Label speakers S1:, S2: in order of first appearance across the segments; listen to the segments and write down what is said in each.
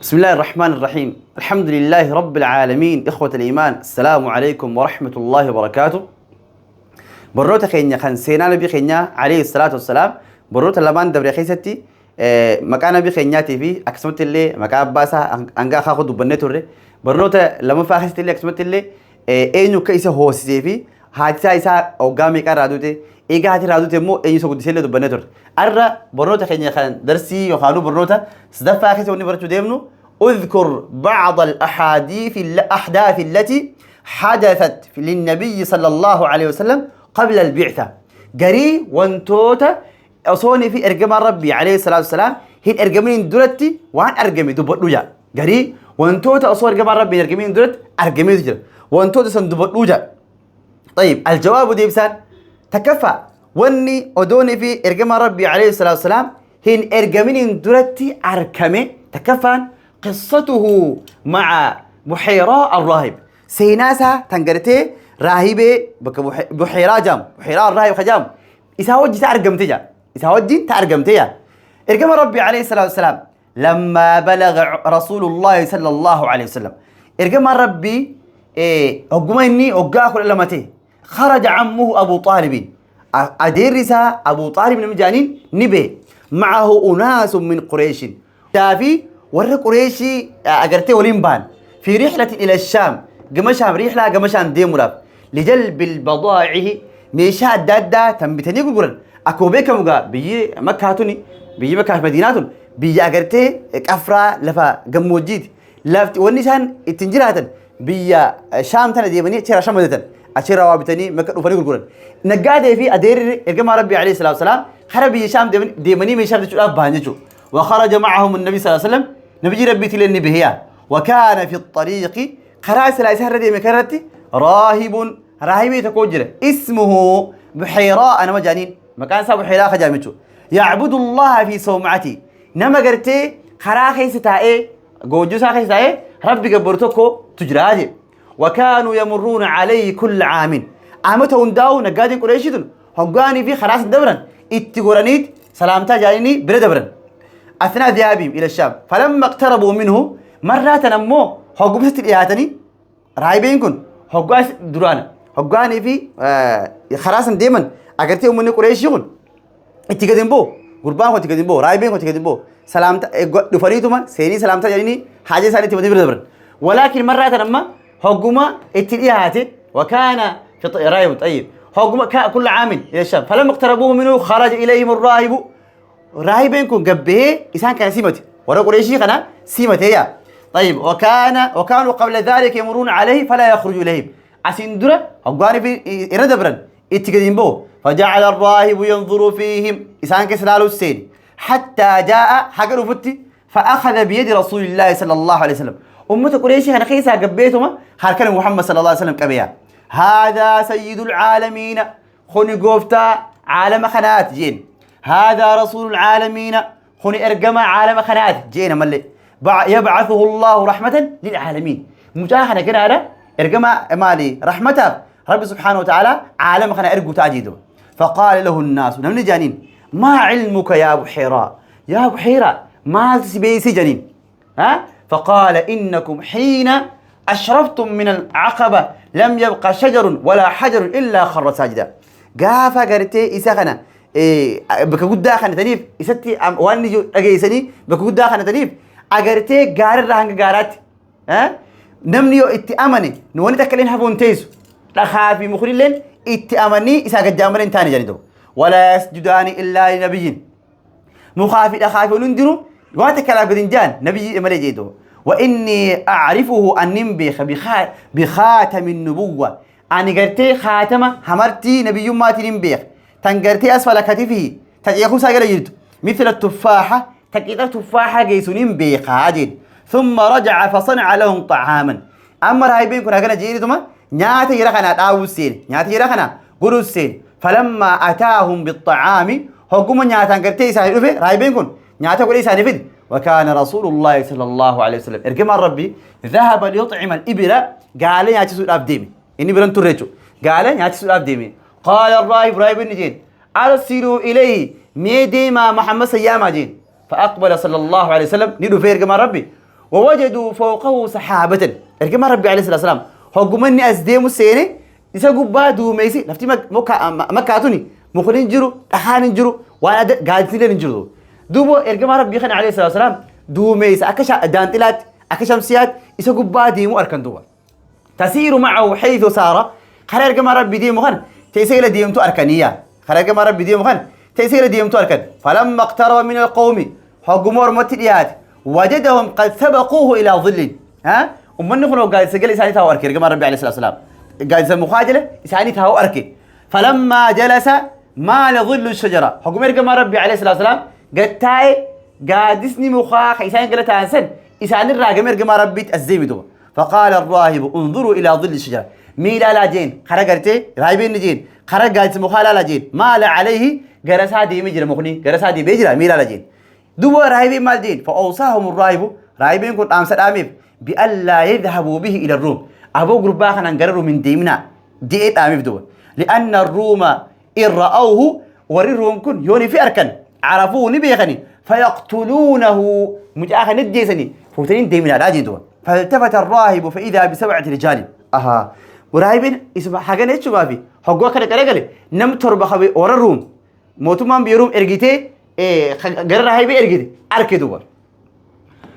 S1: بسم الله الرحمن الرحيم. الحمد لله رب العالمين. إخوة الإيمان، السلام عليكم ورحمة الله وبركاته. بروتا خينيا خان سينا نبي خينيا عليه الصلاة والسلام. بروتا لمان دبر خيستي مكان نبي خينياتي في أكسمت اللي مكان باسا أنجا خاخد بنيتور. بروتا لما فاخست اللي أكسمت اللي إنه كيسه هو سيفي هاتسا إسا أوجامي كارادوتي إيجا هاتي رادوتي مو إنه سكود سيلة بنيتور. أرى بروتا خينيا خان درسي يخانو بروتا سدفع خيسة وني برتو ديمنو. أذكر بعض الأحداث التي حدثت للنبي صلى الله عليه وسلم قبل البعثة. قري وانتوتا أصوني في إرقام ربي عليه الصلاة والسلام هين إرقامين دولتي وان أرقامي دبطلوجا. قري وانتوتا أصور إرقام ربي إرقامين دولت أرقامي دجل وانتوتا سندبطلوجا. طيب الجواب دي بسان تكفى واني أدوني في إرقام ربي عليه الصلاة والسلام هين إرقامين دولتي أركمي تكفى قصته مع بحيراء الراهب. سيناسا تنقرتي راهبة بحيراء جام بحيراء الراهب خجام إساوجي تأرقمتيا إساوجي تأرقمتيا. إرقم ربي عليه الصلاة والسلام لما بلغ رسول الله صلى الله عليه وسلم إرقم ربي أقوميني أقاكل لمتي خرج عمه أبو طالب أديرسا أبو طالب المجانين نبي معه أناس من قريش شافي ور قريشي أجرتي ولينبان في رحلة إلى الشام قمشان رحلة قمشان ديموراب لجلب البضائع ميشا دادا تنبتني قرن أكو بيك مغا بيجي مكاتوني بيجي مكات مديناتون بيجي أجرتي كفرة لفا قموجيد لفت ونشان التنجراتن بيجي شام تنا ديمني ترى شام مدتن أشير روابطني مكان وفني قرن نجادة في أدير إرجم ربي عليه الصلاة والسلام خرب بيجي شام ديمني ميشا بتشوف بانجو وخرج معهم النبي صلى الله عليه وسلم نبي ربي تلني بهيا. وكان في الطريق خراس لا يسهر دي مكرتي راهب تكوجر اسمه بحيراء أنا مجانين مكان ساب بحيراء خجامتشو يعبد الله في صومعتي نما قرتي خراخي ستاء جوجو ساخي ستاء ربي قبرتكو تجراجي. وكانوا يمرون عليه كل عام عامتهم داو نقادي قريشدون هقاني في خراس دبرا اتقرانيت سلامتا جايني بلا دبرا أثناء ذهابهم إلى الشام. فلما اقتربوا منه مرات نمو هقوبست الإياتني رايبين كن هقواس درانا هقواني في خلاص ديما أقرتي أمني قريش يكون اتقدم بو قربان هو اتقدم بو رايبين هو اتقدم بو سلامتا دفريتما سيني سلامتا يعني حاجة سالتي بدي بردبر. ولكن مرات نما هقوما الإياتي وكان في رايب طيب هقوما كل عام إلى الشام. فلما اقتربوا منه خرج إليهم الراهب راهبين كون قبه إنسان كان سيمتي ورا قريشي كان سيمتي يا. طيب وكانوا قبل ذلك يمرون عليه فلا يخرج إليهم أسندرة أقارب إردبرا اتقدم بو. فجعل الراهب ينظر فيهم إنسان كسلال السين حتى جاء حجر فتي فأخذ بيد رسول الله صلى الله عليه وسلم. أمة قريشي كان خيسا قبيتهما هركن محمد صلى الله عليه وسلم كبيا. هذا سيد العالمين خوني قوفتا عالم خنات جين. هذا رسول العالمين خوني إرجما عالم خنات جينا ملي يبعثه الله رحمة للعالمين. مجاهنا كنا هذا إرجما مالي رحمته رب سبحانه وتعالى عالم خنا إرجو تاجيده. فقال له الناس نمني جانين ما علمك يا بحيراء يا بحيراء ما تسبيسي جانين ها. فقال إنكم حين أشرفتم من العقبة لم يبقى شجر ولا حجر إلا خر ساجدا. قافا قرتي إسخنا بكود داخل تنيف إستي واني جو أجيسني بكود داخل تنيف أجرتي جار الرهان جارات ها نمنيو اتأمني نواني تكلين هفون تيسو لا خافي مخرلين اتأمني إذا قد جامرين تاني جانيدو ولا يسجدان إلا لنبيين مخافي لا خافي ونندرو واتكلا بدنجان نبي ملي جيدو. وإني أعرفه أن ننبخ بخاتم النبوة أني قرتي خاتمة همرتي نبي ماتي ننبخ تنقرتي أسفل كتفه تجيخو ساقل يجد مثل التفاحة تكيد تفاحة جيسونين بيقاجد. ثم رجع فصنع لهم طعاما. أما رايبين كنا كنا جيدتما نياتي يرخنا تاوسين نياتي يرخنا قروسين. فلما أتاهم بالطعام هقوم نياتان قرتي سايدوفي رايبين كن نياتا قولي سانفد. وكان رسول الله صلى الله عليه وسلم إرقم ربي ذهب ليطعم الإبل قال نياتي سؤال أبديمي إني برن تريتو قال نياتي سؤال أبديمي. قال الراهب راهب النجين أرسلوا إليه ميدي ما محمد سياما جين. فأقبل صلى الله عليه وسلم ندو فير كما ربي ووجدوا فوقه سحابة إرجما ربي عليه الصلاة والسلام هجومني أزديم السينة يسقوا بادو ميسي لفتي مكاتوني مخلين جرو أخان جرو وأنا قاعد سيلين جرو دوبو إرجما ربي خن عليه الصلاة والسلام دو ميس أكشا دانتلات أكشمسيات يسقوا بادي مو أركن دوبا تسير معه حيث سار خير إرجما ربي دي مخن تيسير ديم تو أركانية خير إرجما ربي دي مخن تيسير ديم تو أركان فلما اقترب من القوم هجمور متليات وجدهم قد سبقوه إلى ظل ها ومن نخلو قال سجل إساني تاو أركي رجما ربي عليه الصلاة والسلام قال مخاجلة إساني تاو أركي فلما جلس مال ظل الشجرة حكم رجما ربي عليه الصلاة والسلام قال تاي قادسني مخاخ إساني قالت أنسن إساني الراجم رجما ربي تأزيم دو فقال الراهب انظروا إلى ظل الشجرة ميلا لا جين خرجتي رايبين جين خرج قال مخالا لا جين مال عليه جرس هذه مجرى مخني جرس هذه بيجرى ميلا لا جين دو رايبين مال جين فأوصاهم الراهب رايبين كنت أمسد آميف بألا يذهبوا به إلى الروم أبو قربا خنا نقرروا من ديمنا ديت آميف دو لأن الروم إن رأوه وريرهم كن يوني في أركن عرفوه نبيخني فيقتلونه مجاخ نديسني فوتين ديمنا لا جين دو فالتفت الراهب فإذا ب7 رجال أها وراهبين اسمع حاجة نيتشو ما في حقوق كده كده نم تربة خبي ورا الروم موتومان بيروم إرجيتي قرر راهبي إرجيتي أركدوا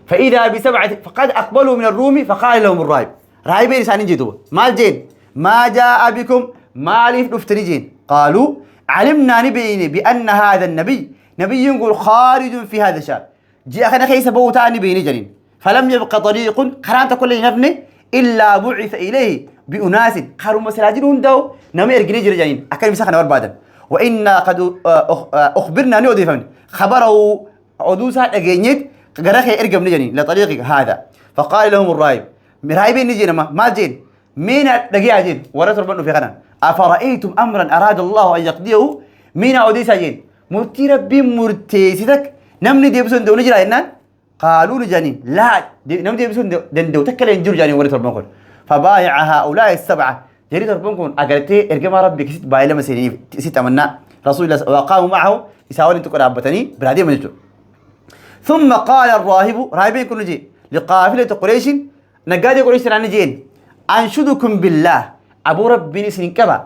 S1: فإذا ب7 فقد أقبلوا من الروم فقال لهم الراهب راهبين إنسان جدوا ما الجين ما جاء بكم ما لي نفترجين قالوا علمنا نبيني بأن هذا النبي نبي يقول خارج في هذا الشهر جاء خنا خيس بوتان نبيني جرين فلم يبقى طريق قرانت كل نفني إلا بعث إليه بأناس خاروا مسلاجين دو نمي إرجني جرين أكلم سخنا وربادا وإنا قد أخبرنا نودي فمن خبره عدوسا أجنيت قرأ إرجم نجني لطريقك هذا فقال لهم الراهب راهبين نجينا ما جين مين دقيقة جين ورث ربنا في خنا أفرأيتم أمرا أراد الله أن يقضيه مين أوديس جين مرتي ربي مرتيسك نمني ديبسون دو نجرا إنن قالوا لجانين لا نمني ديبسون دو تكلم جور جانين ورث ربنا فبايع هؤلاء ال7 جريت ربكم أقلتي إرجما ربي كسيت بايلة مسيري كسيت أمنا رسول الله وقاموا معه يساول أنتم قرابتني برادي منجو ثم قال الراهب راهبين كل جي لقافلة قريش نقادي قريش رانجين أنشدكم بالله أبو ربي نسين كبا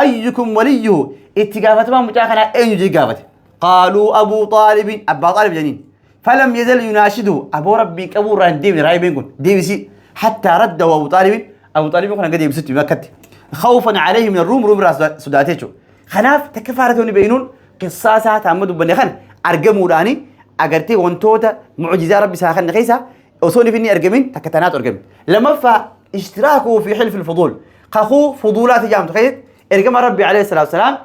S1: أيكم وليه اتقافة ما مجاخنا أين جيقافة قالوا أبو طالب أبا طالب جنين فلم يزل يناشده أبو ربي كبور رانديم راهبين كن ديبسي حتى رده أبو طالب كنا قد يبسط بمكة خوفا عليه من الروم راس سداتيشو خناف تكفارتون بينون قصاصها تعمدوا بنخن أرجموا راني أجرتي وانتوتا معجزة ربي ساخن خيسة وصوني فيني أرجمين تكتنات أرجم لما اشتراكه في حلف الفضول خخو فضولات جام تخيل أرجم ربي عليه الصلاة والسلام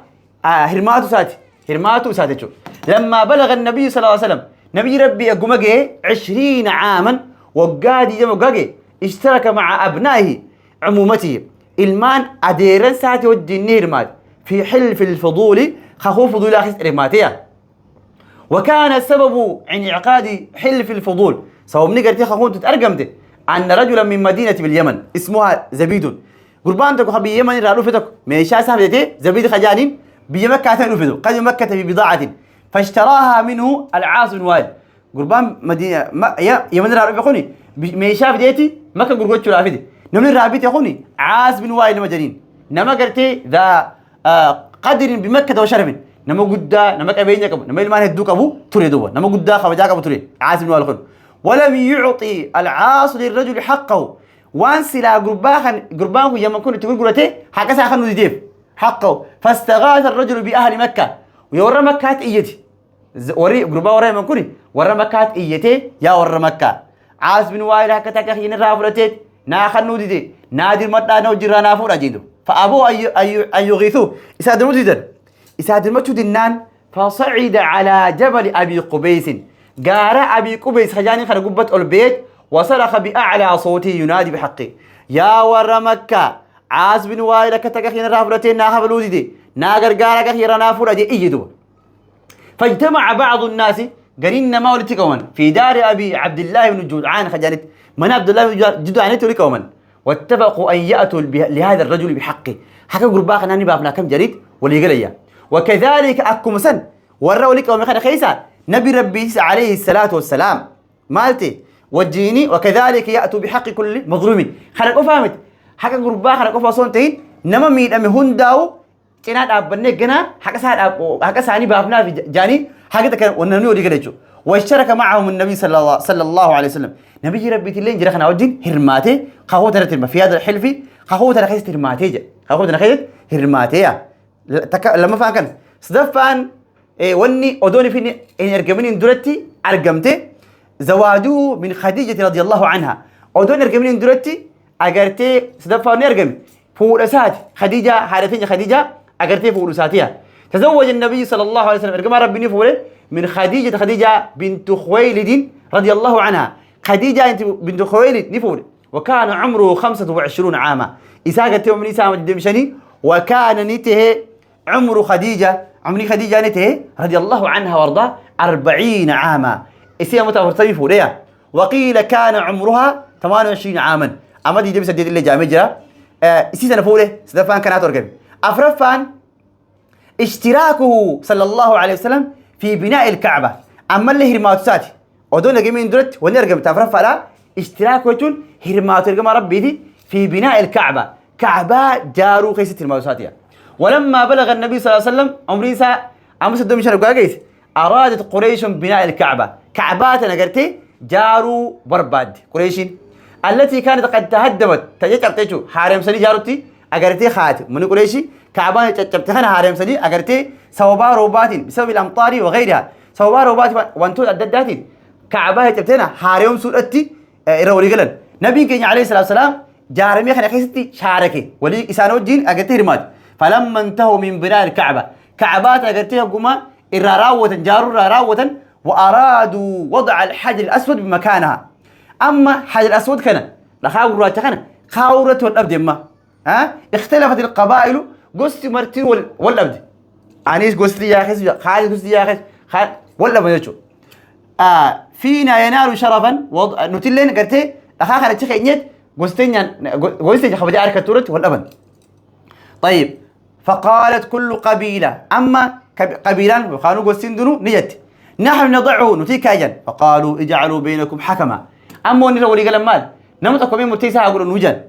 S1: هرماتو ساتيشو لما بلغ النبي صلى الله عليه وسلم نبي ربي أقومجه 20 عاما وقادي جمجه اشترك مع أبنائه عمومته المان أديرن ساتي ودي هرمات في حلف الفضول خخو فضول أخيس إرماتيا وكان السبب انعقاد حلف الفضول سوف نقرتي خخون تتأرقمت أن رجلا من مدينة باليمن اسمها زبيد قربان تكو خبي يمن رالو فتك ميشا سابتي زبيد خجانين بيمكة تنفذ قد مكة ببضاعة فاشتراها منه العاص بن وائل قربان مدينة يمن رالو بخوني ميشا فديتي مكة قرقوت شرافدي نمن رابط يخوني عاص بن وائل مجانين نما قرتي ذا قدر بمكة وشرف نما قدا نما كبين يكبو نما المان هدوك أبو تري دوا نما قدا خبجاك أبو تري عاص بن وائل ولم يعطي العاص للرجل حقه وانسلا قربانه يمن كنت تقول قرتي حقا ساخنو ديف حقه فاستغاث الرجل بأهل مكة ويورى مكة إيتي وري قربان ورى يمن كنت ورى مكة إيتي يا ورى مكة عاص بن وائل هكذا كخين الرافلتين ناخنو دي نادر مدى نوجر نافور أجيدو فأبو أن يغيثوه إساد المجدد إساد المجدد فصعد على جبل أبي قبيس قال أبي قبيس خجاني خنا قبة البيت وصرخ بأعلى صوته ينادي بحقه يا ور مكة عاص بن وائل كتكخين الرافلتين ناخبلو دي ناقر قارك خير نافور أجي إيدو فاجتمع بعض الناس قرين مولتي كومن في دار أبي عبد الله بن جدعان خجانت من عبد الله بن جدعان تولي كومن واتفقوا أن يأتوا لهذا الرجل بحقه حكا قرباخ ناني بابنا كم جريد ولي قليا وكذلك أكو مسن وروا لك ومخنا خيسا نبي ربي عليه الصلاة والسلام مالتي وجيني وكذلك يأتوا بحق كل مظلوم خلق فهمت حق قربا خلق فصونتين نما ميد أمي هنداو تناد أبني جنا حق ساني بابنا في جاني حق تكلم وننيو دي كده واشترك معهم النبي صلى الله عليه وسلم نبي ربي تلين جرخنا وجين هرماته خاوت رتم في هذا الحلف خاوت رخيص هرماته خاوت رخيص هرماته لما فان كان صدفان وني أدوني فيني إن أرجمني درتي أرجمته زواجه من خديجة رضي الله عنها أدوني أرجمني درتي أجرتي صدفان أرجم فورسات خديجة حارثين خديجة أجرتي فورساتها تزوج النبي صلى الله عليه وسلم أرجم ربي نفوله من خديجة بنت خويلد رضي الله عنها خديجة بنت خويلد نفوله وكان عمره 25 عاما إساقة يوم نساء مجدمشني وكان نته عمر خديجة نته رضي الله عنها وارضاه 40 عاما إسيا متفرطين فوريا وقيل كان عمرها 28 عاما أما دي جبسة دي اللي جامع جرا إسيا نفوله سدفان كانت أرقم أفرفان اشتراكه صلى الله عليه وسلم في بناء الكعبة أما اللي هرمات ساتي ودون جميع درت ونرجم تفرف على اشتراكه هرمات رجم ربي دي في بناء الكعبة كعبة جارو قيسة هرمات ساتيا ولما بلغ النبي صلى الله عليه وسلم عمريسا أمس الدم شنو قايس أرادت قريش بناء الكعبة كعبات نقرتي جارو برباد قريش التي كانت قد تهدمت تجتبتشو حارم سني جارتي أقرتي خات من قريشي كعبان تجتبتهنا حارم سني أقرتي سوبا روبات بسبب الأمطار وغيرها سوبا روبات وانتو الددات كعبان تجتبتهنا حارم سورتي إرولي قلن نبي كي عليه الصلاة والسلام جارمي خنا خيستي شاركي ولي إسانو الدين أقرتي رماد فلما انتهوا من بناء الكعبة كعبات أقرتيها قما إراراوة جاروا راراوة وأرادوا وضع الحجر الأسود بمكانها أما حجر الأسود كان لخاورة كان خاورة والأبد ما اختلفت القبائل قست مرتين والأبد عنيس قست يا أخي خالد قست يا أخي خالد والأبد يجو فينا ينال شرفا نتلين قرتي أخاخنا تخينيت قستين خبدي أركة تورت والأبد طيب فقالت كل قبيلة أما قبيلان وقالوا قوسين دونو نجت نحن نضعه نتيكاجا فقالوا اجعلوا بينكم حكما أما ونرى قال مال نمتكم من مرتيسا أقول نوجا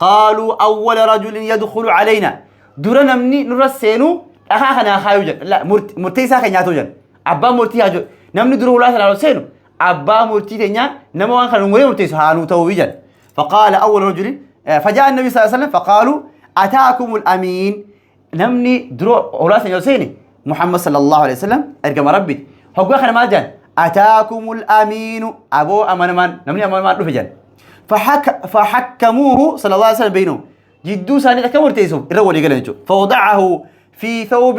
S1: قالوا أول رجل يدخل علينا درنا مني نرسينو أخاخنا خايوجا لا مرتيسا خنياتوجا أبا مرتيها جو نمني درو لا سلالو سينو أبا مرتيتنيا نمو أنخل نمولي مرتيسا هانو توويجا فقال أول رجل فجاء النبي صلى الله عليه وسلم فقالوا أتاكم الأمين نمني درو أولاسا يوسيني محمد صلى الله عليه وسلم أرقم ربي هو أخنا ما جان أتاكم الأمين أبو أمان نمني أمان رفجان فحكموه صلى الله عليه وسلم بينهم جدو ساني تكمل تيسو الرول يقلنجو فوضعه في ثوب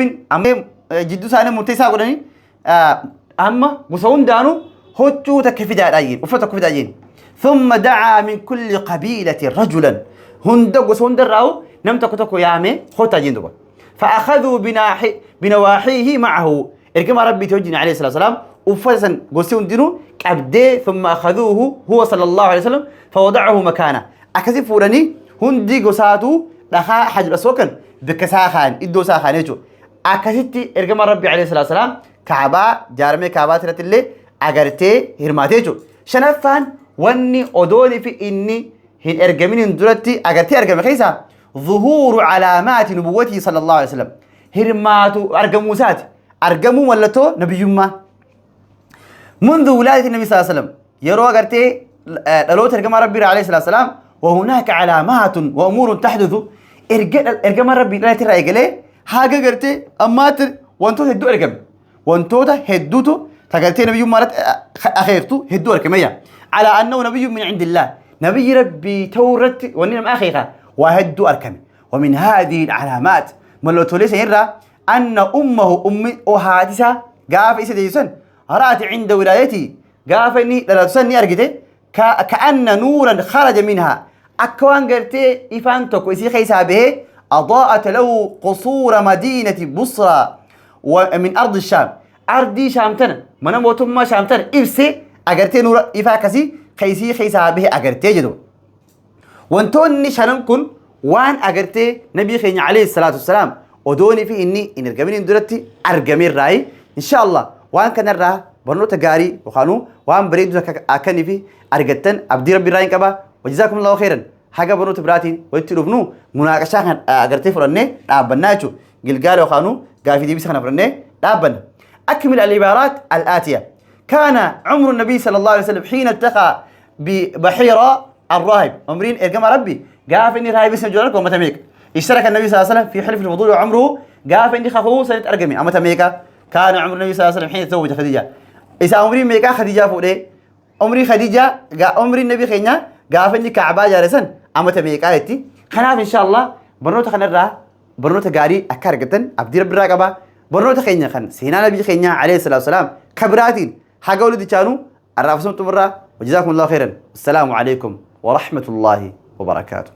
S1: جدو ساني مرتيسا قلني أما مسون دانو هتو تكفيدا دايين وفتو كفيدا دايين ثم دعا من كل قبيلة رجلا هندق وسون دراو نمتكو تكو يامي خوتا جندو فأخذوا بنواحيه معه إركما ربي توجيني عليه الصلاة والسلام وفسن قسيون دينو كابدي ثم أخذوه هو صلى الله عليه وسلم فوضعه مكانه أكسي فوراني هندي قساتو لخا حجر أسوكن بكساخان إدو ساخان يجو أكسيتي إركما ربي عليه الصلاة والسلام كعبا جارمي كعبا ترت اللي أغرتي هرماتي جو شنفان واني أدولي في إني هن إرقمين اندرتي أغرتي إرقمي خيسا ظهور علامات نبوته صلى الله عليه وسلم هرماتو أرقموسات أرقمو ولتو نبي يما منذ ولادة النبي صلى الله عليه وسلم يروى قرتي لو ترقم ربي عليه الصلاة والسلام وهناك علامات وأمور تحدث إرقم ربي لا ترى إقلي حاجة قرتي أماتر وانتو هدو إرقم وانتو هدوتو تقرتي نبي يما أخيرتو هدو إرقمية على أنه نبي من عند الله نبي ربي تورت ونينم أخيخا وهدو أركم ومن هذه العلامات ملوتو ليس يرى أن أمه أمي أهاتسا قاف إسا ديسن رأت عند ولايتي قاف إني لرسني أرقتي كأن نورا خرج منها أكوان قرتي إفانتك وإسي خيسا به أضاءت له قصور مدينة بصرى ومن أرض الشام أرضي شامتنا من موتما شامتنا إفسي أقرتي نور إفاكسي خيسي خيسا به أقرتي جدو وانتوني شنمكن وان أقرتي نبي خيني عليه الصلاة والسلام ودوني في إني إن القبين دولتي أرقمي الرأي إن شاء الله وان كان الرأي برنوتا غاري وخانو وان بريدو اكني في ارغتن عبد ربي راين قبا وجزاكم الله خيرا حاجه برنوتا براتين ويتلوفنو مناقشه اغرتي فرنه دابناچو قلقال وخانو غافي دي بيسخنا فرنه دابن اكمل العبارات الاتيه كان عمر النبي صلى الله عليه وسلم حين التقى ببحيره الراهب عمرين ارجم ربي قاف اني راهب اسم جولك ومتميك اشترك النبي صلى الله عليه وسلم في حلف الفضول وعمره قاف اني خفوه سنه ارجمي اما تميكا كان عمر النبي صلى الله عليه وسلم حين تزوج خديجه إذا عمري ميكا خديجة فوقي عمري خديجة عمري النبي خينا قافني كعبة جالسن أما تميكا يتي خناف إن شاء الله برنوت خنرة برنوت غاري أكارجتن عبد رب الرقبة برنوت خينا خن سينا نبي خينا عليه الصلاة والسلام خبراتين حقولوا دي كانوا الرافسون تمرة وجزاكم الله خيرا السلام عليكم ورحمة الله وبركاته